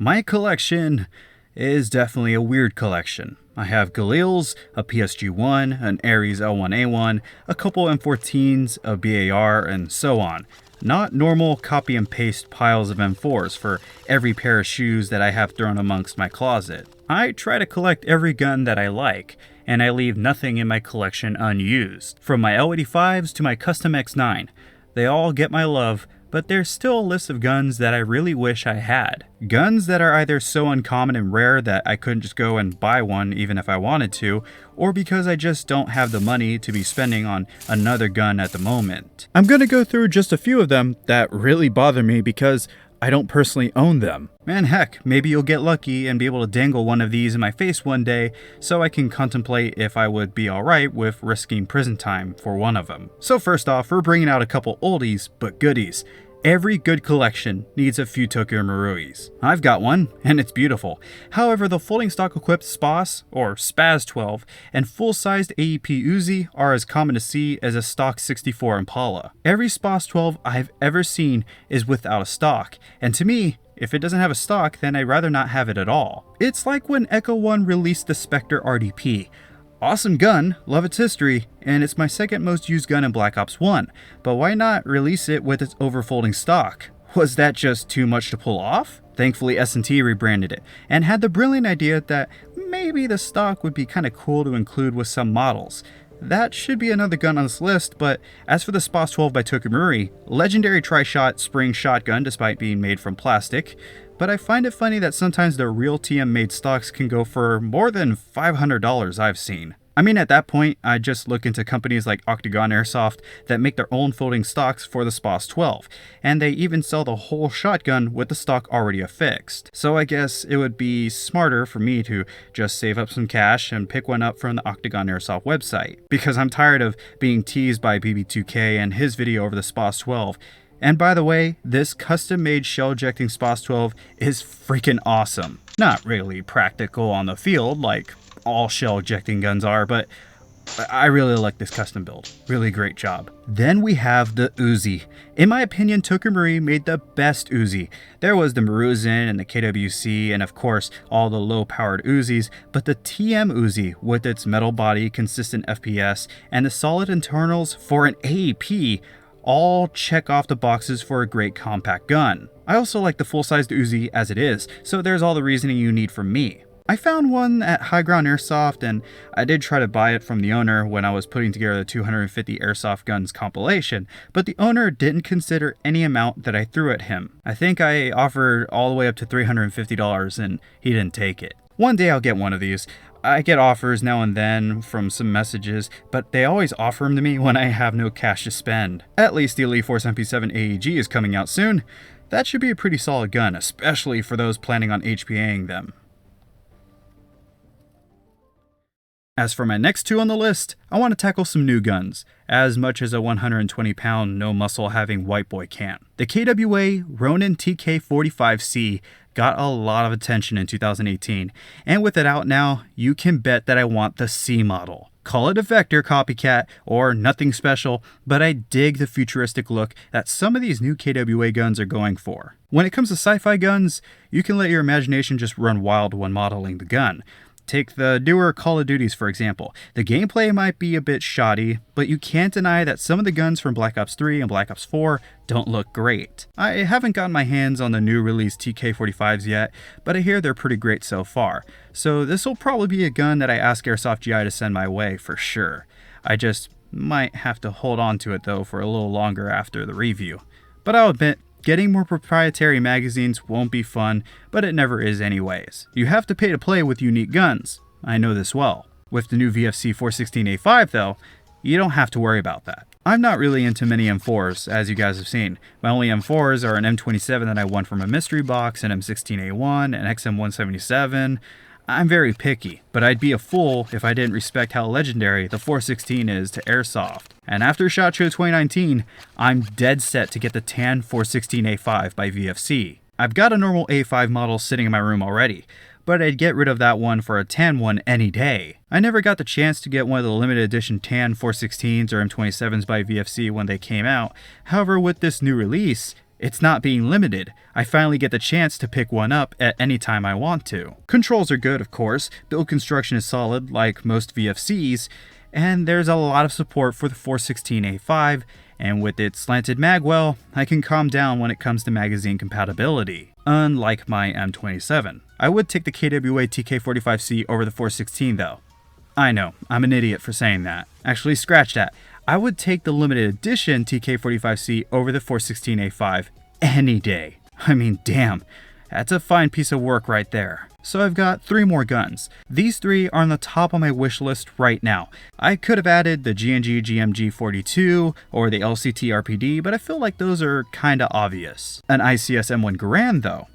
My collection is definitely a weird collection. I have Galil's, a PSG-1, an Ares L1A1, a couple M14s, a BAR, and so on. Not normal copy and paste piles of M4s for every pair of shoes that I have thrown amongst my closet. I try to collect every gun that I like, and I leave nothing in my collection unused. From my L85s to my custom X9, they all get my love, but there's still a list of guns that I really wish I had. Guns that are either so uncommon and rare that I couldn't just go and buy one even if I wanted to, or because I just don't have the money to be spending on another gun at the moment. I'm gonna go through just a few of them that really bother me because I don't personally own them. Man, heck, maybe you'll get lucky and be able to dangle one of these in my face one day so I can contemplate if I would be alright with risking prison time for one of them. So first off, we're bringing out a couple oldies but goodies. Every good collection needs a few Tokyo Maruis. I've got one, and it's beautiful. However, the folding stock equipped SPAS, or SPAS 12, and full-sized AEP Uzi are as common to see as a stock 64 Impala. Every SPAS 12 I've ever seen is without a stock, and to me, if it doesn't have a stock, then I'd rather not have it at all. It's like when Echo 1 released the Spectre RDP. Awesome gun, love its history, and it's my second most used gun in Black Ops 1, but why not release it with its overfolding stock? Was that just too much to pull off? Thankfully S&T rebranded it, and had the brilliant idea that maybe the stock would be kinda cool to include with some models. That should be another gun on this list, but as for the SPAS 12 by Tokyo Marui, legendary tri-shot spring shotgun despite being made from plastic, but I find it funny that sometimes the real TM made stocks can go for more than $500 I've seen. I mean, at that point, I just look into companies like Octagon Airsoft that make their own folding stocks for the SPAS 12, and they even sell the whole shotgun with the stock already affixed. So I guess it would be smarter for me to just save up some cash and pick one up from the Octagon Airsoft website, because I'm tired of being teased by BB2K and his video over the SPAS 12. And by the way, this custom-made shell-ejecting SPAS 12 is freaking awesome. Not really practical on the field like all shell-ejecting guns are, but I really like this custom build. Really great job. Then we have the Uzi. In my opinion, Tokyo Marui made the best Uzi. There was the Maruzin and the KWC and of course all the low-powered Uzis, but the TM Uzi with its metal body, consistent FPS, and the solid internals for an AEP all check off the boxes for a great compact gun. I also like the full-sized Uzi as it is, so there's all the reasoning you need from me. I found one at High Ground Airsoft, and I did try to buy it from the owner when I was putting together the 250 Airsoft Guns compilation, but the owner didn't consider any amount that I threw at him. I think I offered all the way up to $350 and he didn't take it. One day I'll get one of these. I get offers now and then from some messages, but they always offer them to me when I have no cash to spend. At least the Elite Force MP7 AEG is coming out soon. That should be a pretty solid gun, especially for those planning on HPAing them. As for my next two on the list, I want to tackle some new guns, as much as a 120-pound, no-muscle-having white boy can't. The KWA Ronin TK45C got a lot of attention in 2018, and with it out now, you can bet that I want the C model. Call it a Vector copycat or nothing special, but I dig the futuristic look that some of these new KWA guns are going for. When it comes to sci-fi guns, you can let your imagination just run wild when modeling the gun. Take the newer Call of Duties for example. The gameplay might be a bit shoddy, but you can't deny that some of the guns from Black Ops 3 and Black Ops 4 don't look great. I haven't gotten my hands on the new release TK45s yet, but I hear they're pretty great so far. So this will probably be a gun that I ask Airsoft GI to send my way for sure. I just might have to hold on to it though for a little longer after the review. But I'll admit, getting more proprietary magazines won't be fun, but it never is anyways. You have to pay to play with unique guns. I know this well. With the new VFC 416A5 though, you don't have to worry about that. I'm not really into many M4s, as you guys have seen. My only M4s are an M27 that I won from a mystery box, an M16A1, an XM177. I'm very picky, but I'd be a fool if I didn't respect how legendary the 416 is to Airsoft. And after SHOT Show 2019, I'm dead set to get the tan 416A5 by VFC. I've got a normal A5 model sitting in my room already, but I'd get rid of that one for a tan one any day. I never got the chance to get one of the limited edition tan 416s or M27s by VFC when they came out. However, with this new release, It's not being limited. I finally get the chance to pick one up at any time I want to. Controls are good, of course, build construction is solid like most VFCs, and there's a lot of support for the 416A5, and with its slanted magwell, I can calm down when it comes to magazine compatibility, unlike my M27. I would take the KWA TK45C over the 416 though. I know, I'm an idiot for saying that. Actually, scratch that. I would take the limited edition TK45C over the 416A5 any day. I mean, damn, that's a fine piece of work right there. So I've got 3 more guns. These 3 are on the top of my wish list right now. I could have added the G&G GMG 42 or the LCT RPD, but I feel like those are kinda obvious. An ICS M1 Garand though.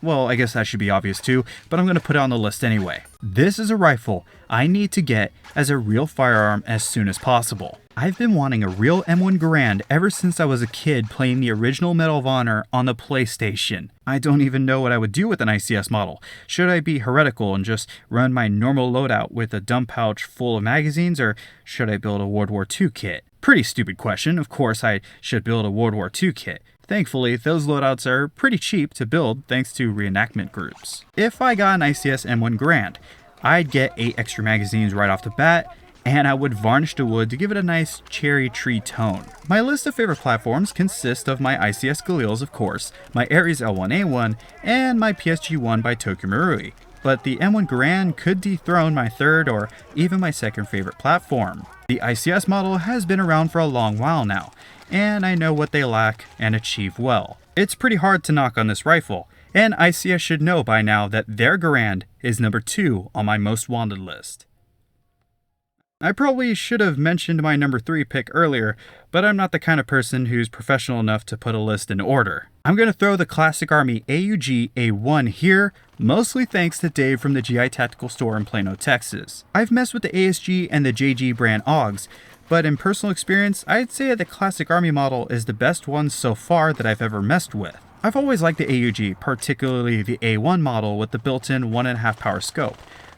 Well, I guess that should be obvious too, but I'm going to put it on the list anyway. This is a rifle I need to get as a real firearm as soon as possible. I've been wanting a real M1 Garand ever since I was a kid playing the original Medal of Honor on the PlayStation. I don't even know what I would do with an ICS model. Should I be heretical and just run my normal loadout with a dump pouch full of magazines, or should I build a World War II kit? Pretty stupid question. Of course I should build a World War II kit. Thankfully, those loadouts are pretty cheap to build thanks to reenactment groups. If I got an ICS M1 Garand, I'd get 8 extra magazines right off the bat, and I would varnish the wood to give it a nice cherry tree tone. My list of favorite platforms consists of my ICS Galils, of course, my Ares L1A1, and my PSG-1 by Tokyo Marui. But the M1 Garand could dethrone my third or even my second favorite platform. The ICS model has been around for a long while now, and I know what they lack and achieve well. It's pretty hard to knock on this rifle, and ICS should know by now that their Garand is number 2 on my most wanted list. I probably should have mentioned my number 3 pick earlier, but I'm not the kind of person who's professional enough to put a list in order. I'm going to throw the classic Army AUG A1 here, mostly thanks to Dave from the GI Tactical Store in Plano, Texas. I've messed with the ASG and the JG brand AUGs, but in personal experience, I'd say the classic Army model is the best one so far that I've ever messed with. I've always liked the AUG, particularly the A1 model with the built-in 1.5 power scope,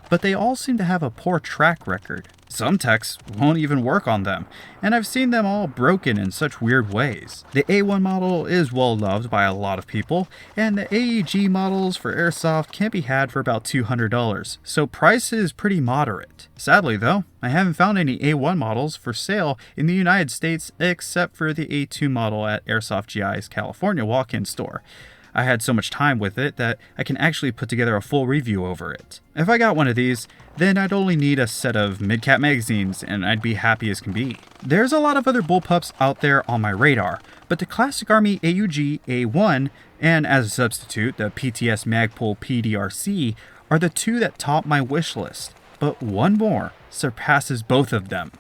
but they all seem to have a poor track record. Some techs won't even work on them, and I've seen them all broken in such weird ways. The A1 model is well loved by a lot of people, and the AEG models for Airsoft can be had for about $200, so price is pretty moderate. Sadly though, I haven't found any A1 models for sale in the United States except for the A2 model at Airsoft GI's California walk-in store. I had so much time with it that I can actually put together a full review over it. If I got one of these, then I'd only need a set of mid-cap magazines and I'd be happy as can be. There's a lot of other bullpups out there on my radar, but the classic Army AUG A1 and as a substitute the PTS Magpul PDRC are the 2 that top my wish list, but one more surpasses both of them.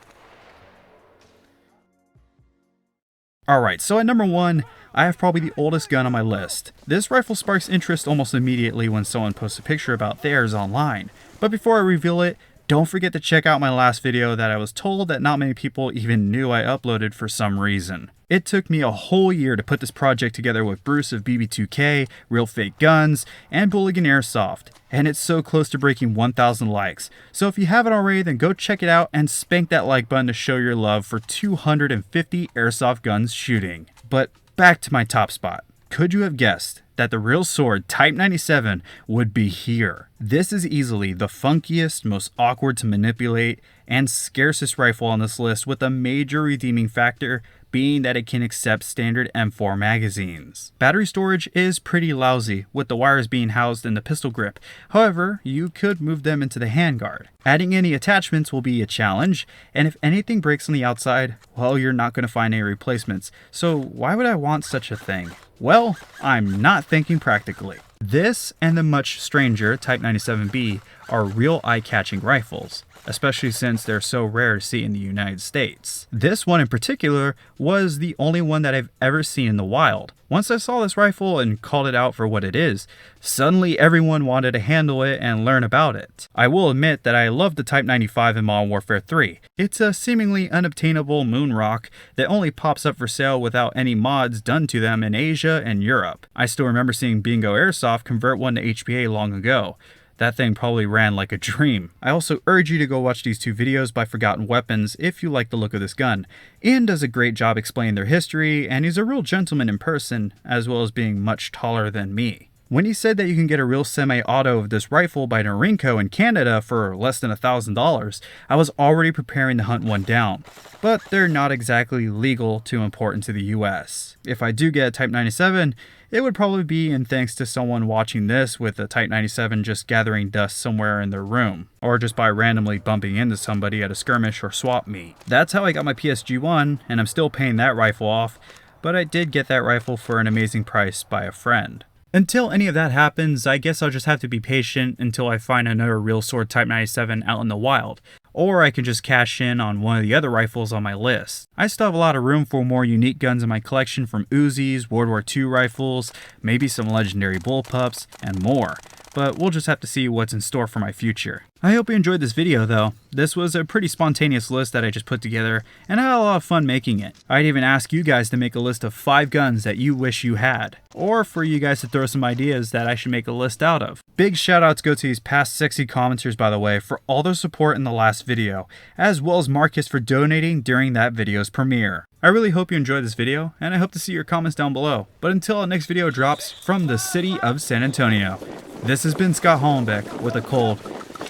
Alright, so at number 1, I have probably the oldest gun on my list. This rifle sparks interest almost immediately when someone posts a picture about theirs online. But before I reveal it, don't forget to check out my last video that I was told that not many people even knew I uploaded for some reason. It took me a whole year to put this project together with Bruce of BB2K, Real Fake Guns, and Bulligan Airsoft, and it's so close to breaking 1,000 likes. So if you haven't already, then go check it out and spank that like button to show your love for 250 airsoft guns shooting. But back to my top spot. Could you have guessed that the real sword Type 97 would be here? This is easily the funkiest, most awkward to manipulate, and scarcest rifle on this list, with a major redeeming factor being that it can accept standard M4 magazines. Battery storage is pretty lousy, with the wires being housed in the pistol grip. However, you could move them into the handguard. Adding any attachments will be a challenge, and if anything breaks on the outside, well, you're not going to find any replacements. So why would I want such a thing? Well, I'm not thinking practically. This and the much stranger Type 97B are real eye-catching rifles, especially since they're so rare to see in the United States. This one in particular was the only one that I've ever seen in the wild. Once I saw this rifle and called it out for what it is, suddenly everyone wanted to handle it and learn about it. I will admit that I love the Type 95 in Modern Warfare 3. It's a seemingly unobtainable moon rock that only pops up for sale without any mods done to them in Asia and Europe. I still remember seeing Bingo Airsoft convert one to HPA long ago. That thing probably ran like a dream. I also urge you to go watch these 2 videos by Forgotten Weapons if you like the look of this gun. Ian does a great job explaining their history, and he's a real gentleman in person, as well as being much taller than me. When he said that you can get a real semi-auto of this rifle by Norinco in Canada for less than $1,000, I was already preparing to hunt one down. But they're not exactly legal to import into the US. If I do get a Type 97, it would probably be in thanks to someone watching this with a Type 97 just gathering dust somewhere in their room, or just by randomly bumping into somebody at a skirmish or swap meet. That's how I got my PSG-1, and I'm still paying that rifle off, but I did get that rifle for an amazing price by a friend. Until any of that happens, I guess I'll just have to be patient until I find another real sword Type 97 out in the wild, or I can just cash in on one of the other rifles on my list. I still have a lot of room for more unique guns in my collection, from Uzis, World War II rifles, maybe some legendary bullpups, and more. But we'll just have to see what's in store for my future. I hope you enjoyed this video though. This was a pretty spontaneous list that I just put together, and I had a lot of fun making it. I'd even ask you guys to make a list of 5 guns that you wish you had, or for you guys to throw some ideas that I should make a list out of. Big shout outs go to these past sexy commenters, by the way, for all their support in the last video, as well as Marcus for donating during that video's premiere. I really hope you enjoyed this video, and I hope to see your comments down below. But until our next video drops from the city of San Antonio, this has been Scott Hollenbeck with a cold,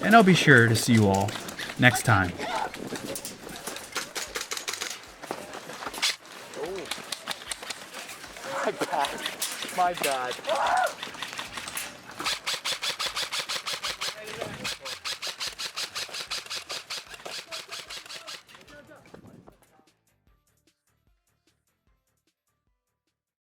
and I'll be sure to see you all next time. Oh. My bad. My bad.